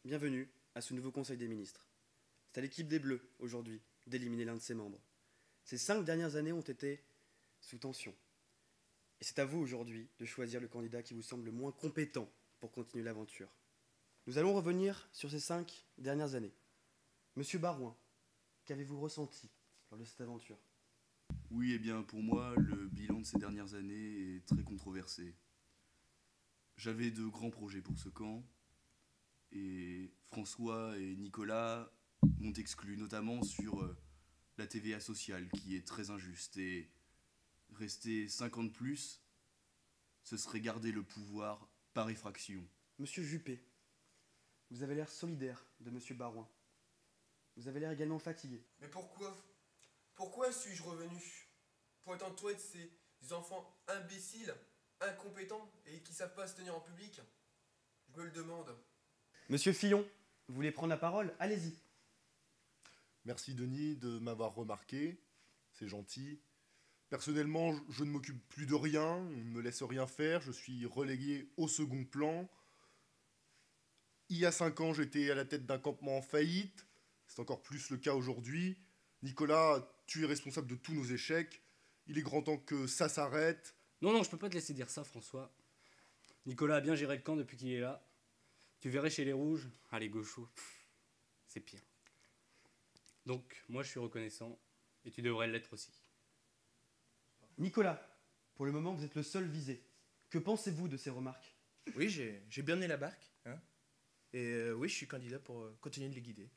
bienvenue à ce nouveau Conseil des ministres. C'est à l'équipe des Bleus, aujourd'hui, d'éliminer l'un de ses membres. Ces 5 dernières années ont été sous tension. Et c'est à vous, aujourd'hui, de choisir le candidat qui vous semble le moins compétent pour continuer l'aventure. Nous allons revenir sur ces 5 dernières années. Monsieur Barouin, qu'avez-vous ressenti lors de cette aventure? Oui, eh bien, pour moi, le bilan de ces dernières années est très controversé. J'avais de grands projets pour ce camp, et François et Nicolas m'ont exclu, notamment sur la TVA sociale, qui est très injuste, et rester 5 ans de plus, ce serait garder le pouvoir par effraction. Monsieur Juppé, vous avez l'air solidaire de Monsieur Barouin. Vous avez l'air également fatigué. Mais pourquoi? Pourquoi suis-je revenu? Pour être entouré de ces enfants imbéciles, incompétents et qui savent pas se tenir en public? Je me le demande. Monsieur Fillon, vous voulez prendre la parole? Allez-y. Merci Denis de m'avoir remarqué, c'est gentil. Personnellement, je ne m'occupe plus de rien, on ne me laisse rien faire, je suis relégué au second plan. Il y a 5 ans, j'étais à la tête d'un campement en faillite, c'est encore plus le cas aujourd'hui. Nicolas, tu es responsable de tous nos échecs, il est grand temps que ça s'arrête. Non, je peux pas te laisser dire ça, François. Nicolas a bien géré le camp depuis qu'il est là. Tu verrais chez les rouges, les gauchos, c'est pire. Donc, moi je suis reconnaissant, et tu devrais l'être aussi. Nicolas, pour le moment, vous êtes le seul visé. Que pensez-vous de ces remarques? Oui, j'ai bien mené la barque. Hein, et oui, je suis candidat pour continuer de les guider.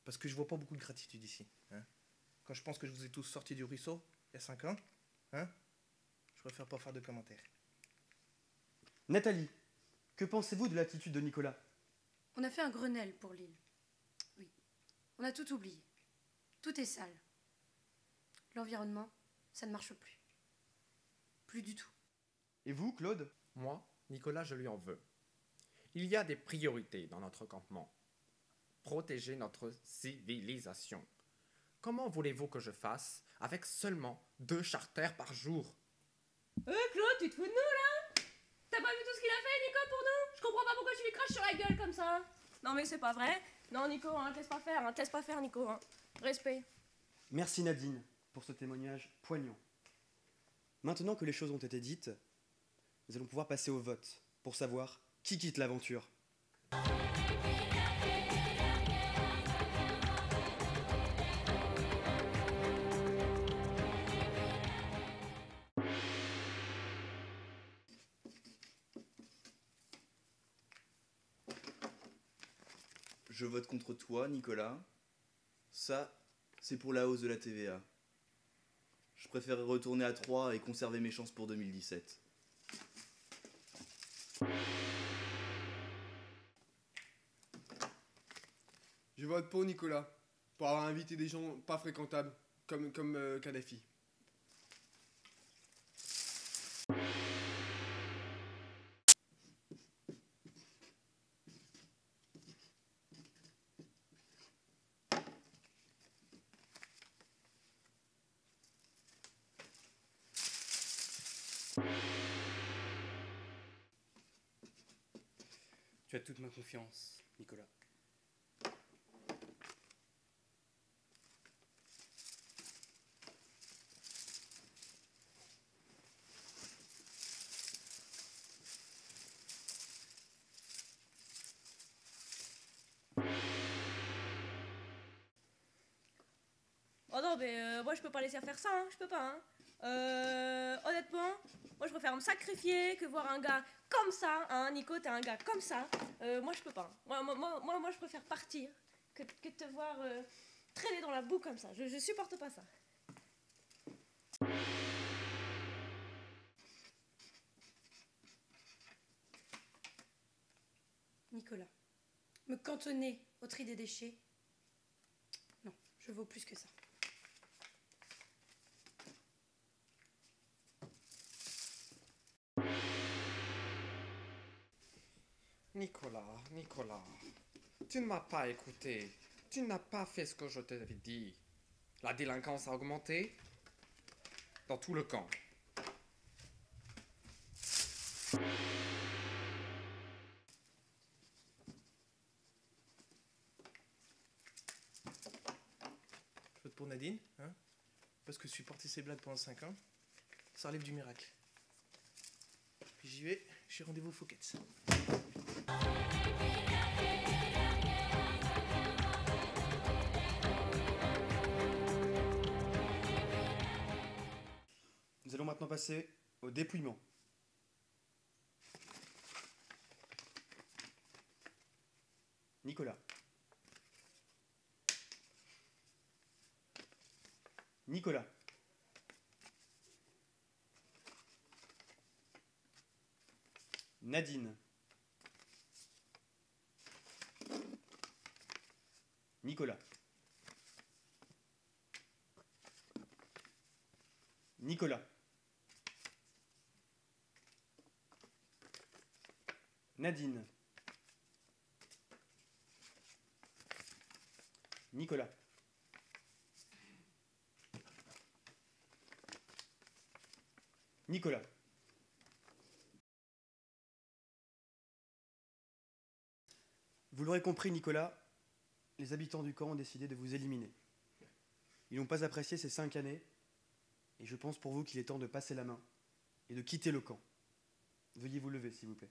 Parce que je vois pas beaucoup de gratitude ici. Hein. Quand je pense que je vous ai tous sortis du ruisseau, il y a 5 ans, hein, je préfère pas faire de commentaires. Nathalie, que pensez-vous de l'attitude de Nicolas? On a fait un Grenelle pour l'île. Oui. On a tout oublié. Tout est sale. L'environnement, ça ne marche plus. Plus du tout. Et vous, Claude? Moi, Nicolas, je lui en veux. Il y a des priorités dans notre campement. Protéger notre civilisation. Comment voulez-vous que je fasse avec seulement 2 charters par jour? Claude, tu te fous de nous, là? T'as pas vu tout ce qu'il a fait, Nico, pour nous? Je comprends pas pourquoi tu lui craches sur la gueule comme ça. Non, mais c'est pas vrai. Non, Nico, te laisse pas faire, Nico. Respect. Merci Nadine pour ce témoignage poignant. Maintenant que les choses ont été dites, nous allons pouvoir passer au vote pour savoir qui quitte l'aventure. Je vote contre toi, Nicolas. Ça, c'est pour la hausse de la TVA. Je préférerais retourner à 3 et conserver mes chances pour 2017. Je vote pour Nicolas, pour avoir invité des gens pas fréquentables, comme Kadhafi. Tu as toute ma confiance, Nicolas. Oh non, mais moi je peux pas laisser faire ça, je peux pas. Honnêtement, moi je préfère me sacrifier que voir un gars comme ça, Nico, t'es un gars comme ça. Moi je peux pas. Moi je préfère partir que te voir traîner dans la boue comme ça. Je supporte pas ça. Nicolas, me cantonner au tri des déchets, non, je vaux plus que ça. Nicolas, tu ne m'as pas écouté. Tu n'as pas fait ce que je t'avais dit. La délinquance a augmenté dans tout le camp. pour Nadine, hein, parce que supporter ses blagues pendant 5 ans, ça relève du miracle. Puis j'y vais, j'ai rendez-vous au Fouquet's. Nous allons maintenant passer au dépouillement. Nicolas. Nicolas. Nadine. Nicolas. Nicolas. Nadine. Nicolas. Nicolas. Vous l'aurez compris, Nicolas, les habitants du camp ont décidé de vous éliminer. Ils n'ont pas apprécié ces 5 années, et je pense pour vous qu'il est temps de passer la main et de quitter le camp. Veuillez vous lever, s'il vous plaît.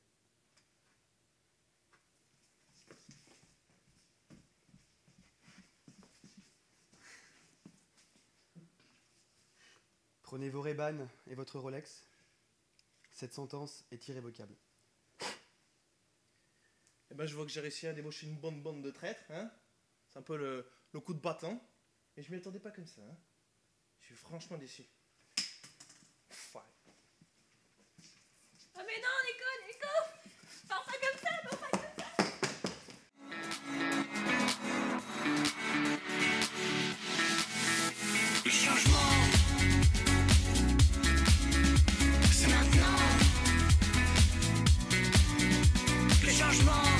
Prenez vos Ray-Ban et votre Rolex. Cette sentence est irrévocable. Eh ben, je vois que j'ai réussi à débaucher une bonne bande de traîtres, hein. C'est un peu le coup de bâton. Et je m'y attendais pas comme ça, hein. Je suis franchement déçu. Ouais. Ah mais non, Nico, parle pas comme ça, parle pas comme ça. Le changement, c'est maintenant. Le changement.